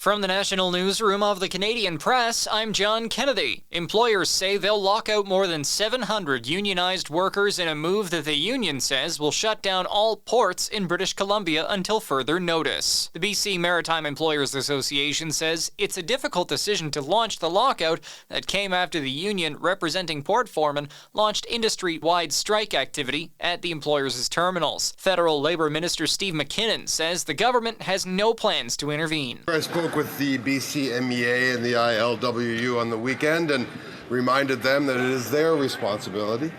From the National Newsroom of the Canadian Press, I'm John Kennedy. Employers say they'll lock out more than 700 unionized workers in a move that the union says will shut down all ports in British Columbia until further notice. The BC Maritime Employers Association says it's a difficult decision to launch the lockout that came after the union representing port foremen launched industry-wide strike activity at the employers' terminals. Federal Labour Minister Steve McKinnon says the government has no plans to intervene. I spoke with the BC MEA and the ILWU on the weekend and reminded them that it is their responsibility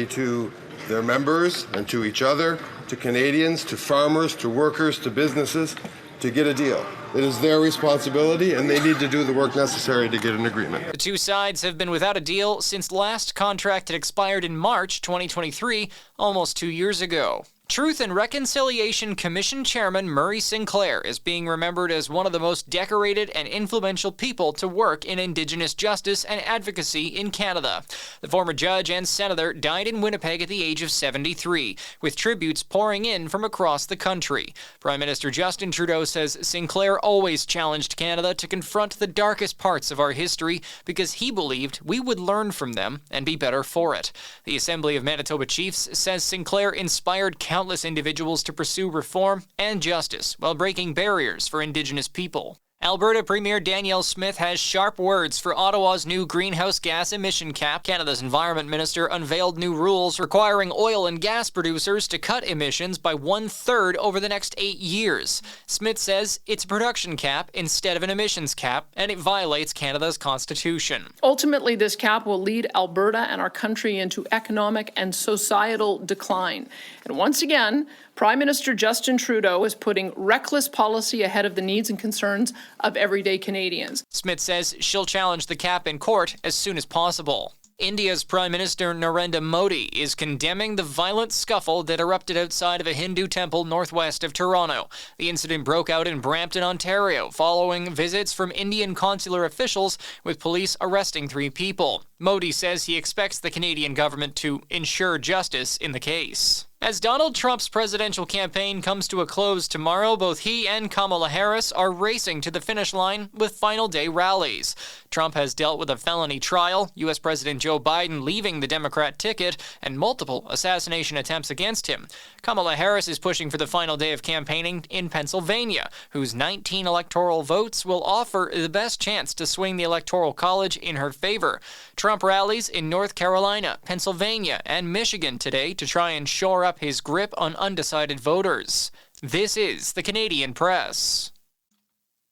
to their members and to each other, to Canadians, to farmers, to workers, to businesses, to get a deal. It is their responsibility, and they need to do the work necessary to get an agreement. The two sides have been without a deal since last contract had expired in March 2023, almost 2 years ago. Truth and Reconciliation Commission Chairman Murray Sinclair is being remembered as one of the most decorated and influential people to work in Indigenous justice and advocacy in Canada. The former judge and senator died in Winnipeg at the age of 73, with tributes pouring in from across the country. Prime Minister Justin Trudeau says Sinclair always challenged Canada to confront the darkest parts of our history because he believed we would learn from them and be better for it. The Assembly of Manitoba Chiefs says Sinclair inspired countless individuals to pursue reform and justice while breaking barriers for Indigenous people. Alberta Premier Danielle Smith has sharp words for Ottawa's new greenhouse gas emission cap. Canada's Environment Minister unveiled new rules requiring oil and gas producers to cut emissions by 1/3 over the next 8 years. Smith says it's a production cap instead of an emissions cap, and it violates Canada's constitution. Ultimately, this cap will lead Alberta and our country into economic and societal decline. And once again, Prime Minister Justin Trudeau is putting reckless policy ahead of the needs and concerns of everyday Canadians. Smith says she'll challenge the cap in court as soon as possible. India's Prime Minister Narendra Modi is condemning the violent scuffle that erupted outside of a Hindu temple northwest of Toronto. The incident broke out in Brampton, Ontario, following visits from Indian consular officials, with police arresting 3 people. Modi says he expects the Canadian government to ensure justice in the case. As Donald Trump's presidential campaign comes to a close tomorrow, both he and Kamala Harris are racing to the finish line with final day rallies. Trump has dealt with a felony trial, U.S. President Joe Biden leaving the Democrat ticket, and multiple assassination attempts against him. Kamala Harris is pushing for the final day of campaigning in Pennsylvania, whose 19 electoral votes will offer the best chance to swing the Electoral College in her favor. Trump rallies in North Carolina, Pennsylvania, and Michigan today to try and shore up his grip on undecided voters. This is the Canadian Press.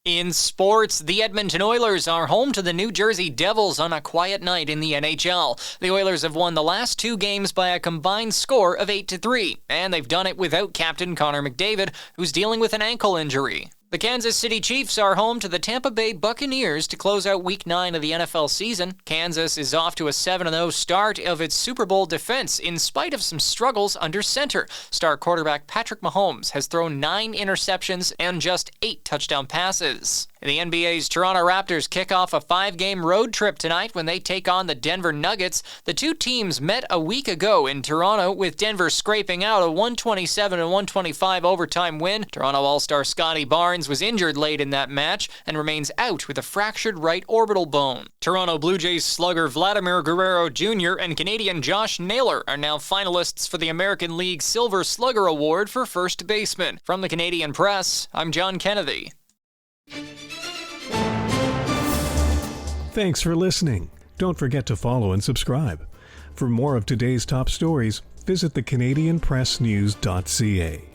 In sports, the Edmonton Oilers are home to the New Jersey Devils on a quiet night in the NHL. The Oilers have won the last 2 games by a combined score of 8-3, and they've done it without captain Connor McDavid, who's dealing with an ankle injury. The Kansas City Chiefs are home to the Tampa Bay Buccaneers to close out Week 9 of the NFL season. Kansas is off to a 7-0 start of its Super Bowl defense in spite of some struggles under center. Star quarterback Patrick Mahomes has thrown 9 interceptions and just 8 touchdown passes. The NBA's Toronto Raptors kick off a 5-game road trip tonight when they take on the Denver Nuggets. The two teams met a week ago in Toronto, with Denver scraping out a 127-125 overtime win. Toronto All-Star Scotty Barnes was injured late in that match and remains out with a fractured right orbital bone. Toronto Blue Jays slugger Vladimir Guerrero Jr. and Canadian Josh Naylor are now finalists for the American League Silver Slugger Award for first baseman. From the Canadian Press, I'm John Kennedy. Thanks for listening. Don't forget to follow and subscribe. For more of today's top stories, visit thecanadianpressnews.ca.